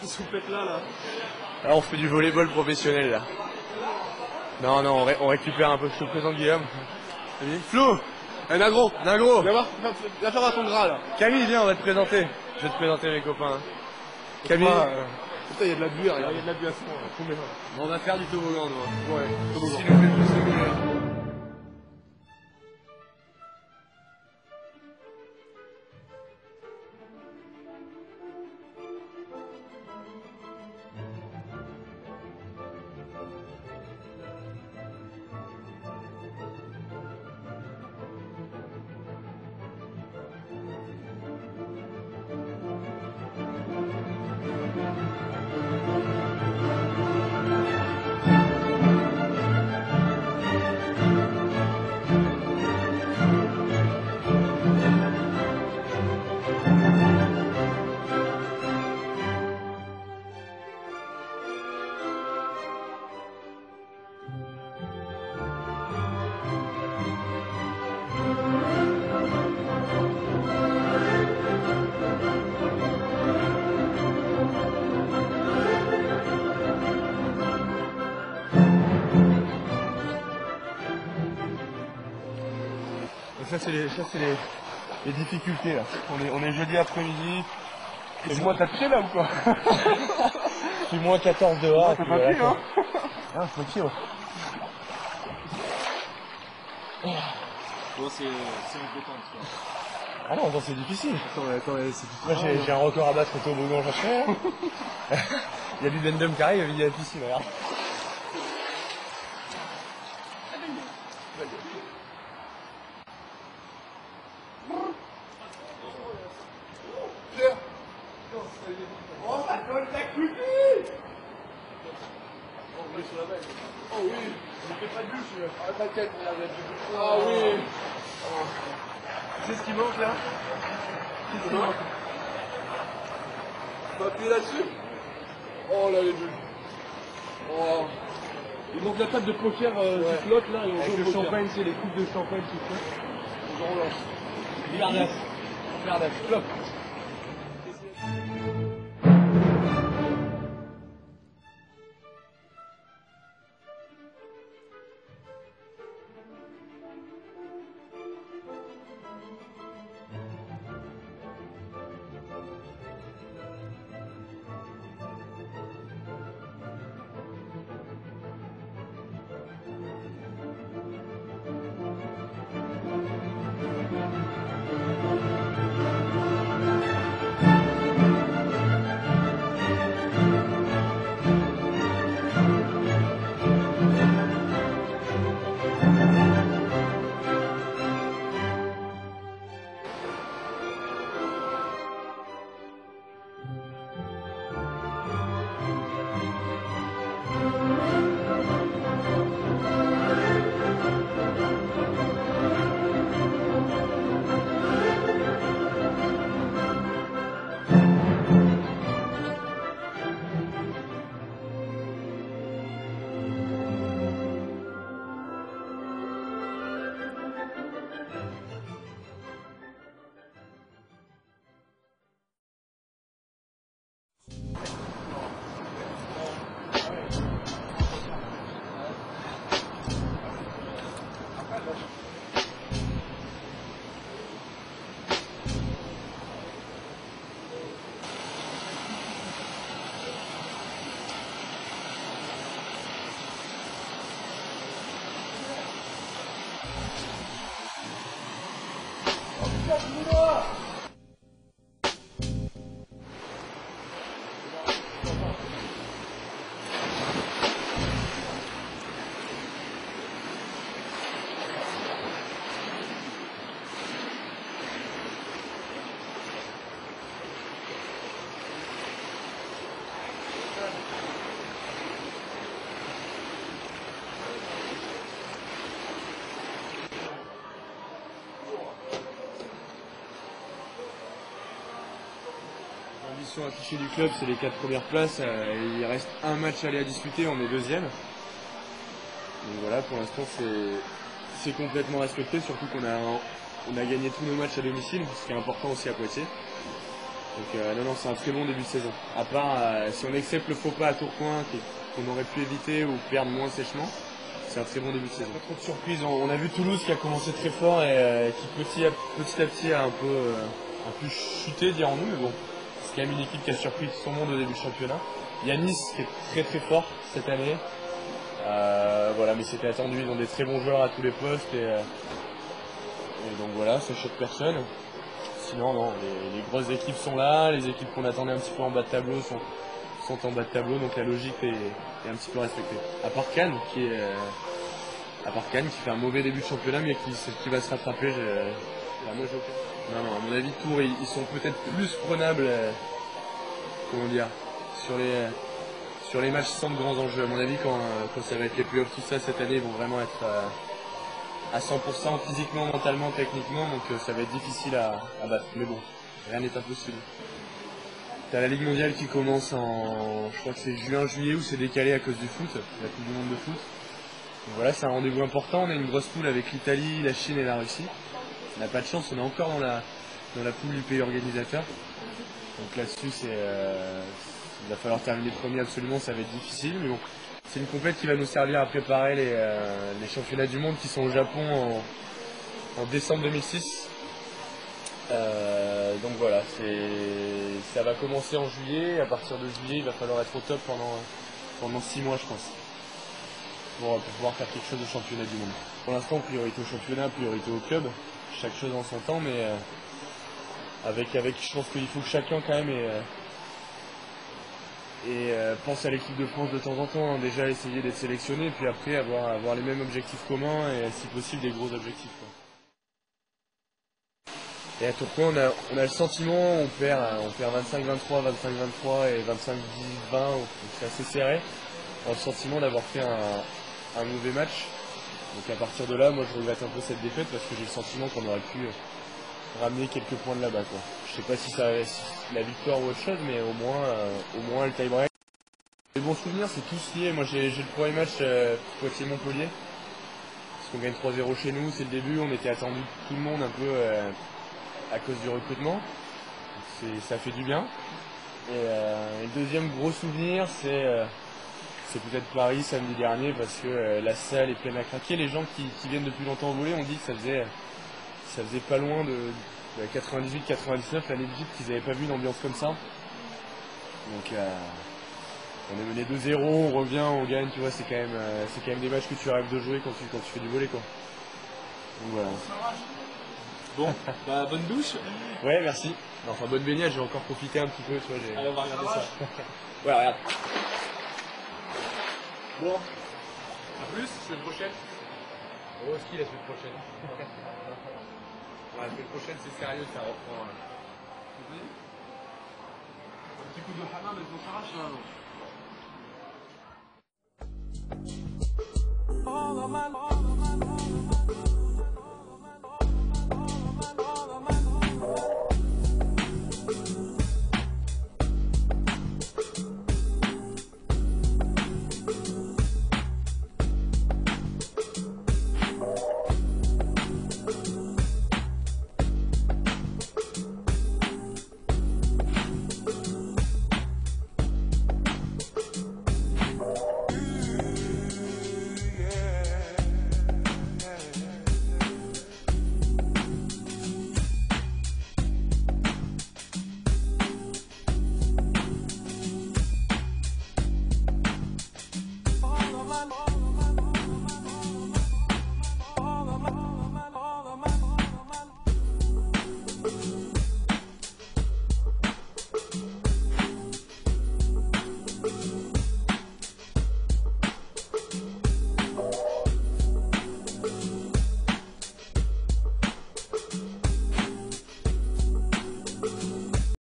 sont faites là. Là, on fait du volleyball professionnel, là. Non, non, on récupère un peu. Je te présente Guillaume. Flo, Nagro. Viens faire à ton gras, là. Camille, viens, on va te présenter. Je vais te présenter mes copains. Hein. Camille. Putain, il y a de la buée, regarde. Il y a de la buée à fond. On va faire du toboggan, nous. Ouais, toboggan. S'il nous plaît, s'il vous plaît. Ça c'est les difficultés là. On est jeudi après-midi. C'est moins t'as pied là ou quoi? C'est moins 14 dehors. T'as pas pied, hein? Ah, faut pied, ouais. Bon, c'est inquiétant, quoi. Ah non, c'est difficile. Attends, c'est Moi j'ai un record à battre au toboggan, j'en fais. Il y a du Bendum qui arrive, il y a la piscine, regarde. Oh, ça colle ta couille! Oh oui, je fais pas de douche. Ah, t'inquiète, regarde, il y a du douche. Ah oui. Tu sais ce qui manque là? Qu'est-ce qui manque? Tu vas appuyer là-dessus? Oh là, les bulles. Oh. Il manque la table de poker qui flotte là. Et on Avec joue le au poker. champagne, c'est les coupes de champagne qui flottent. On relance. Regarde, flop. L'ambition affichée du club, c'est les 4 premières places. Il reste un match à aller à disputer, on est deuxième. Donc voilà, pour l'instant, c'est complètement respecté, surtout qu'on a gagné tous nos matchs à domicile, ce qui est important aussi à Poitiers. Donc non, c'est un très bon début de saison. À part si on accepte le faux pas à Tourcoing qu'on aurait pu éviter ou perdre moins sèchement, c'est un très bon début de saison. Pas trop de surprises. On a vu Toulouse qui a commencé très fort et qui petit à petit a un peu chuté, dirons-nous, mais bon, c'est quand même une équipe qui a surpris tout son monde au début du championnat. Il y a Nice qui est très très fort cette année. Voilà, mais c'était attendu, ils ont des très bons joueurs à tous les postes et donc voilà, ça choque personne. Sinon, non, les grosses équipes sont là, les équipes qu'on attendait un petit peu en bas de tableau sont en bas de tableau, donc la logique est un petit peu respectée. À part Cannes, qui fait un mauvais début de championnat, mais qui va se rattraper. Non, à mon avis, Tours, ils sont peut-être plus prenables, comment dire, sur les matchs sans de grands enjeux. À mon avis, quand ça va être les playoffs, tout ça, cette année, ils vont vraiment être à 100% physiquement, mentalement, techniquement, donc ça va être difficile à battre. Mais bon, rien n'est impossible. T'as la Ligue mondiale qui commence je crois que c'est juin-juillet, où c'est décalé à cause du foot, la Coupe du monde de foot. Donc voilà, c'est un rendez-vous important. On a une grosse poule avec l'Italie, la Chine et la Russie. On n'a pas de chance, on est encore dans la poule du pays organisateur. Donc là-dessus, il va falloir terminer premier absolument, ça va être difficile. Mais bon, c'est une compète qui va nous servir à préparer les championnats du monde qui sont au Japon en décembre 2006. Donc voilà, ça va commencer en juillet. À partir de juillet, il va falloir être au top pendant 6 mois, je pense, pour pouvoir faire quelque chose au championnat du monde. Pour l'instant, priorité au championnat, priorité au club, chaque chose en son temps, mais je pense qu'il faut que chacun quand même pense à l'équipe de France de temps en temps, hein. Déjà essayer d'être sélectionné, puis après avoir les mêmes objectifs communs et si possible des gros objectifs, quoi. Et à Tourcoing, on a le sentiment, on perd 25-23, 25-23 et 25-10-20, donc c'est assez serré. On a le sentiment d'avoir fait un mauvais match. Donc à partir de là, moi je regrette un peu cette défaite parce que j'ai le sentiment qu'on aurait pu ramener quelques points de là-bas, quoi. Je sais pas si la victoire ou autre chose, mais au moins le tie-break. Les bons souvenirs, c'est tous lié. Moi j'ai le premier match Poitiers-Montpellier. Parce qu'on gagne 3-0 chez nous, c'est le début, on était attendu tout le monde un peu à cause du recrutement. Ça fait du bien. Et le deuxième gros souvenir, c'est peut-être Paris samedi dernier parce que la salle est pleine à craquer. Les gens qui viennent depuis longtemps voler ont dit que ça faisait pas loin de 98-99, l'année de qu'ils n'avaient pas vu une ambiance comme ça. Donc on est mené 2-0, on revient, on gagne, tu vois, c'est quand même des matchs que tu rêves de jouer quand tu fais du volley, quoi. Donc voilà. Bon, bah bonne douche. Ouais, merci. Enfin, bonne baignade, j'ai encore profité un petit peu, tu vois. Allez, on va regarder ça. Ouais, regarde. Bon, à plus, semaine prochaine. Au ski la semaine prochaine. Ouais, la semaine prochaine, c'est sérieux, ça reprend. Un petit coup de hamam et on s'arrache là. All of my